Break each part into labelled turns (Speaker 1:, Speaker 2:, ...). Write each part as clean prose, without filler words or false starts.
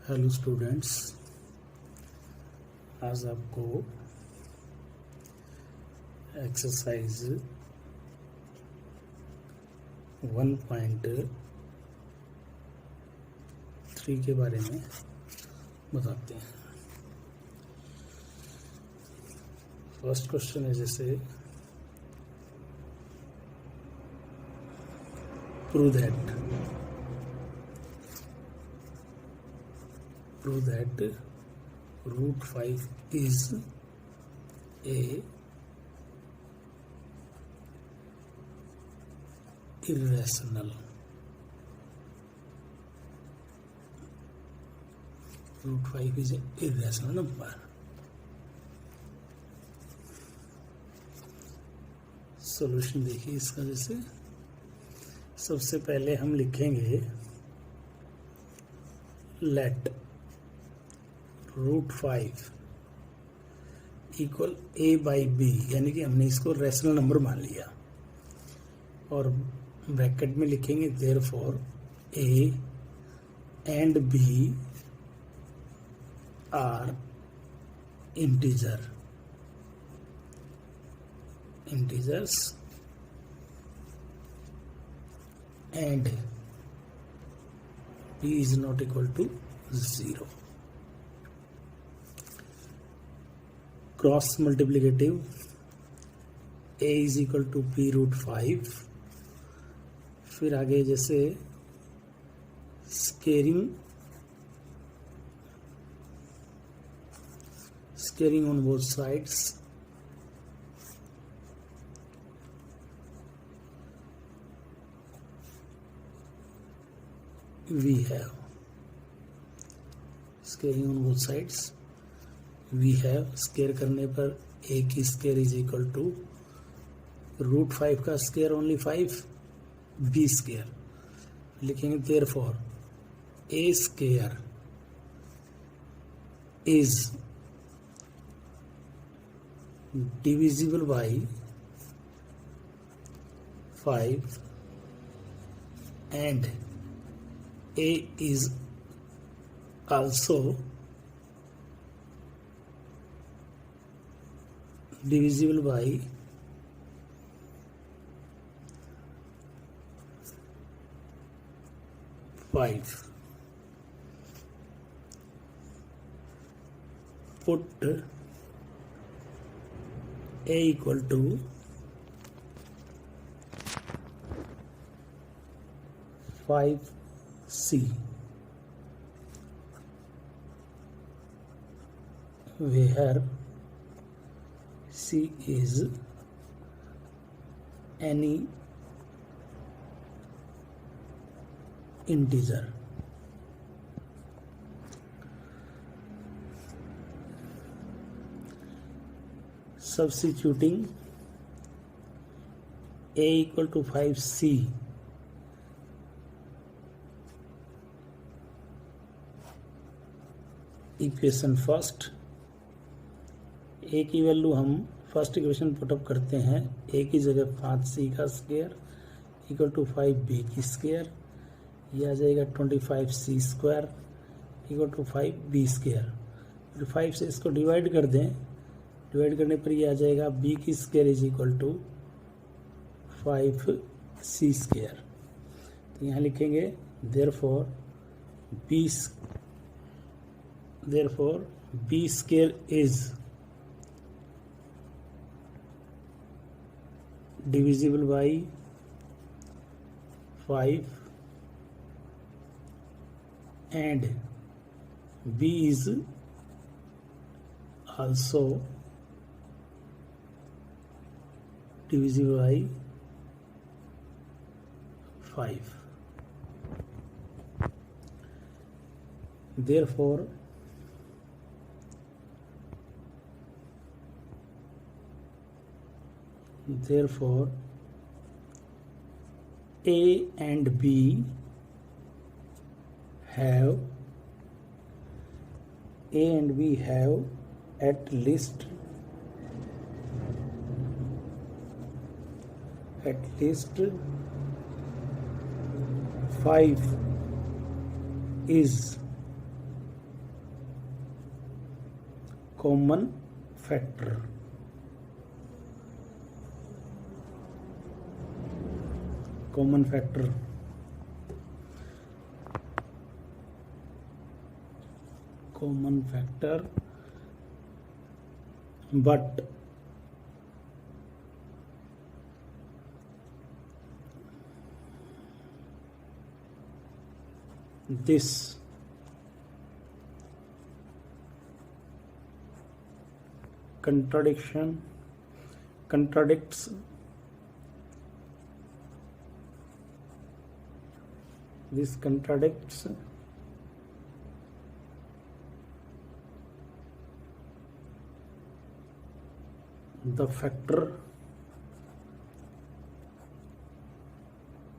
Speaker 1: Hello students, आज आपको exercise 1.3 के बारे में बताते हैं। फर्स्ट क्वेश्चन है जैसे prove that root 5 is a irrational number। Solution देखिए इसका। जैसे सबसे पहले हम लिखेंगे let root 5 equal a by b, यानी कि हमने इसको रैशनल नंबर मान लिया, और ब्रैकेट में लिखेंगे therefore a and b are integers and b is not equal to 0। Cross multiplicative a is equal to p root 5। फिर आगे जैसे squaring on both sides, we have scaling on both sides। we have square करने पर a की square is equal to root 5 का square only 5, b square लिखेंगे therefore a square is divisible by 5 and a is also divisible by 5। Put a equal to 5c, where c is any integer। Substituting a equal to 5c, equation first, a की value हम first equation put up करते हैं। ए की जगह 5c का square equal to 5b की square, यह आ जाएगा 25c square equal to 5b square. फिर 5 से इसको डिवाइड कर दें, डिवाइड करने पर यह आ जाएगा b की square is equal to 5c square. तो यहाँ लिखेंगे therefore b square is divisible by 5 and b is also divisible by 5। therefore a and b have at least 5 is common factor. Common factor. Common factor, but this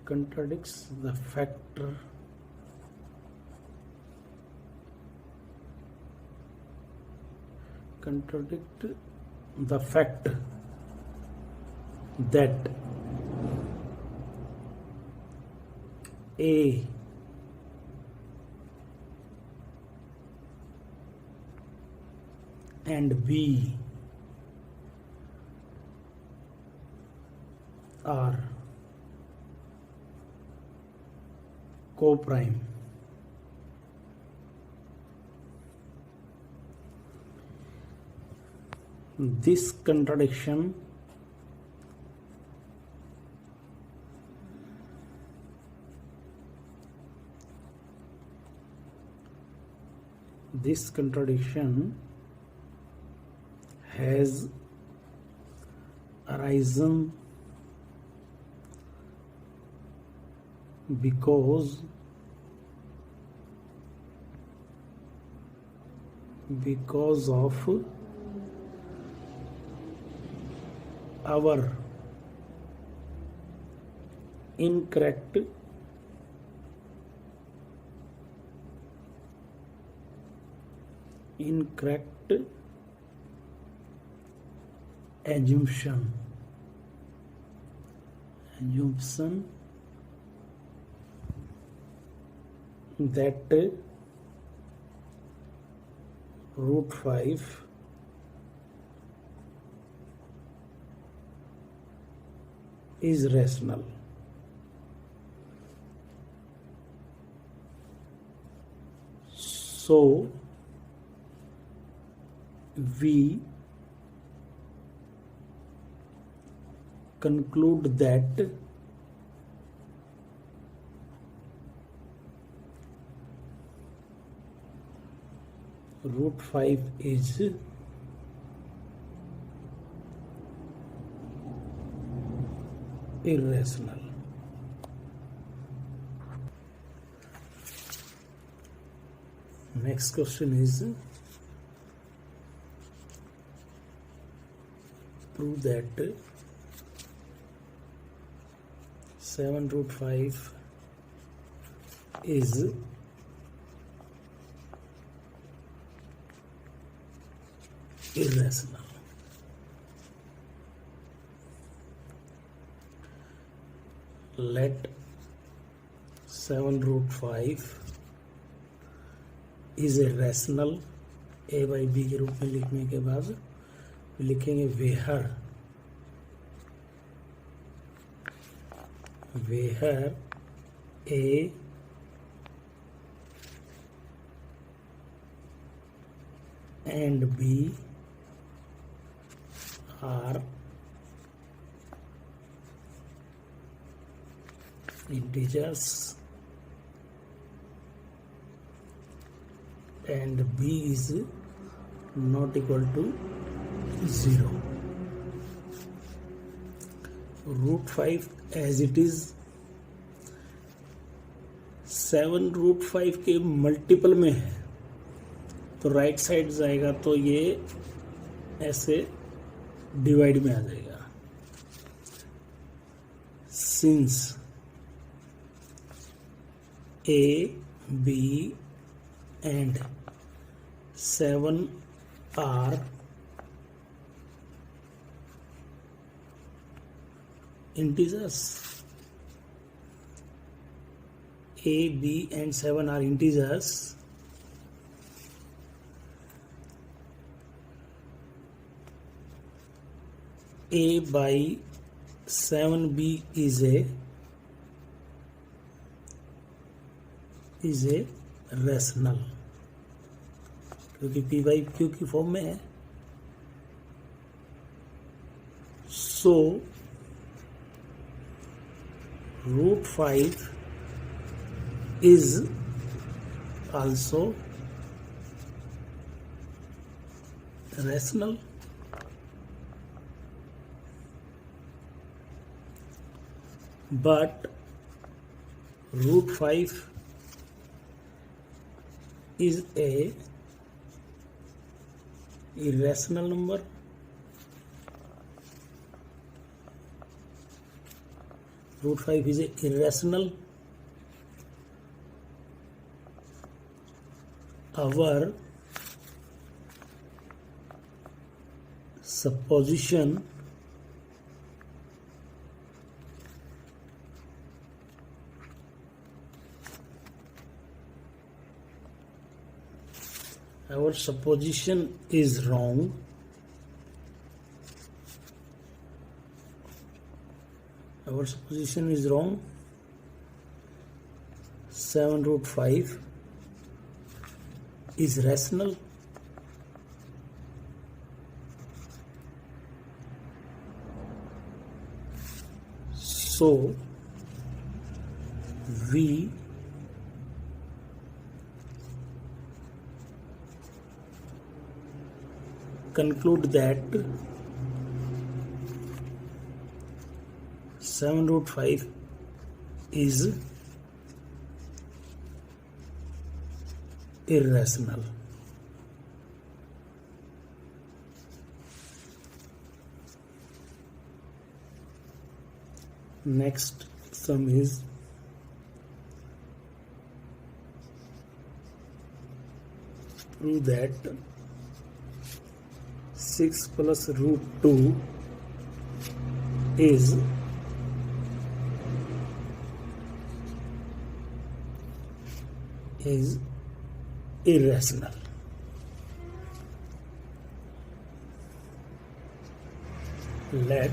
Speaker 1: contradicts the factor contradict the fact that A and B are co-prime. This contradiction has arisen because of our incorrect assumption that root 5 is rational. So we conclude that root 5 is irrational. Next question is prove that 7 root 5 is irrational. Let 7 root 5 is a rational. A by B के रूप में लिखने के बाद लिखेंगे where A and B are integers and B is not equal to 0. Root 5 as it is 7 root 5 के multiple में है तो राइट साइड जाएगा तो ये ऐसे डिवाइड में आ जाएगा. Since A, B and 7 are integers. A, B and 7 are integers. a by 7b is a rational, क्योंकि p by q की फॉर्म में है. So √5 is also rational. But √5 is a irrational number. √5 is a irrational. Our supposition is wrong. Our supposition is wrong. 7√5 is rational. So we conclude that 7√5 is irrational. Next sum is prove that 6 plus √2 is irrational. Let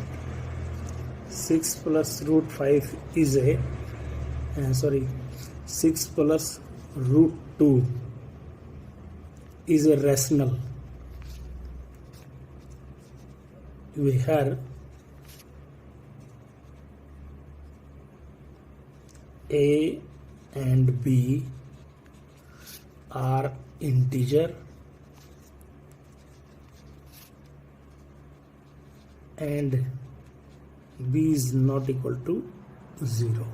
Speaker 1: 6 plus √5 is 6 plus √2 is a rational. Where a and b are integer and b is not equal to 0.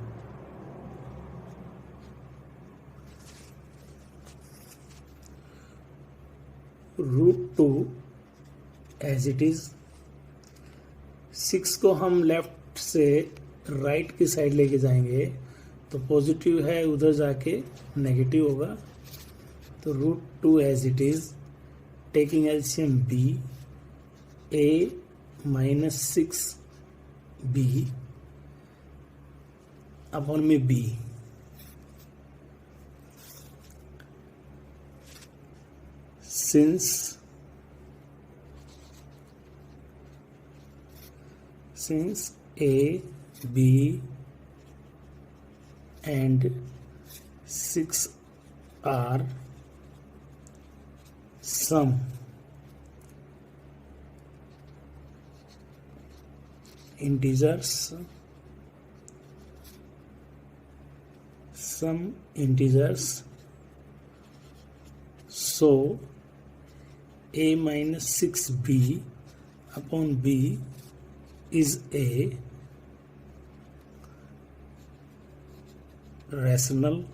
Speaker 1: √2 as it is. 6 को हम left से right की side लेके जाएंगे तो positive है, उधर जाके नेगेटिव होगा. तो √2 as it is, taking LCM b, a minus 6b upon में b. Since a, b and 6 are some integers, so a minus 6b upon b is a rational.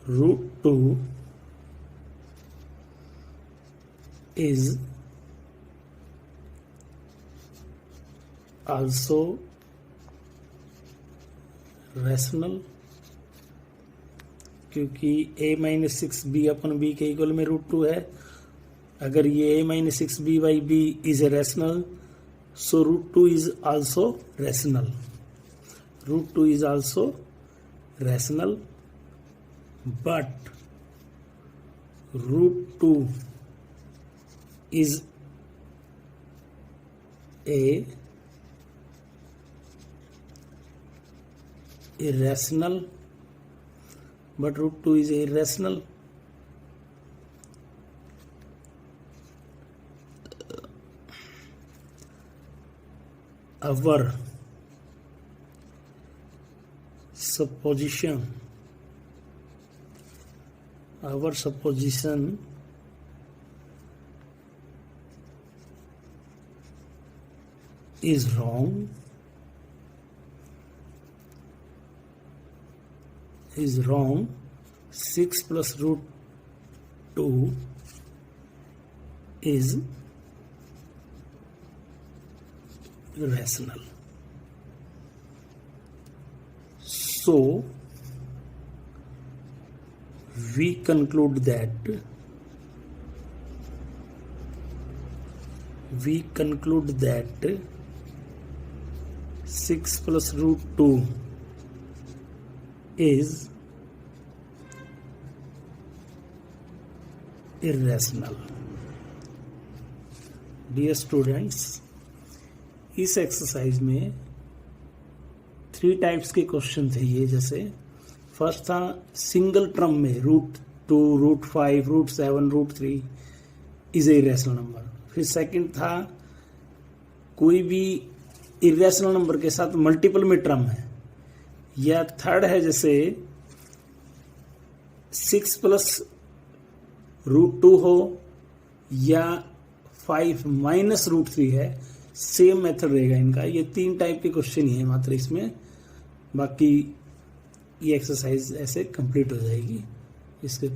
Speaker 1: √2 is also rational, क्योंकि a minus 6b upon b के equal में √2 है. अगर ये a minus 6b by b is a rational, so √2 is also rational. root 2 is also rational, but root 2 is a irrational, but root 2 is irrational. Our supposition is wrong. 6 plus root 2 is rational. So we conclude that 6 plus root 2 is irrational. Dear students, इस exercise में 3 types के question थे ये। जैसे first था single term में root 2, root 5, root 7, root 3 is a irrational number. फिर second था कोई भी इरेशनल नंबर के साथ मल्टीपल में टर्म है। या थर्ड है जैसे 6 प्लस रूट 2 हो या 5 माइनस रूट 3 है, सेम मेथड रहेगा इनका। ये 3 टाइप के क्वेश्चन ही है मात्र इसमें। बाकी ये एक्सरसाइज ऐसे कंप्लीट हो जाएगी। इसके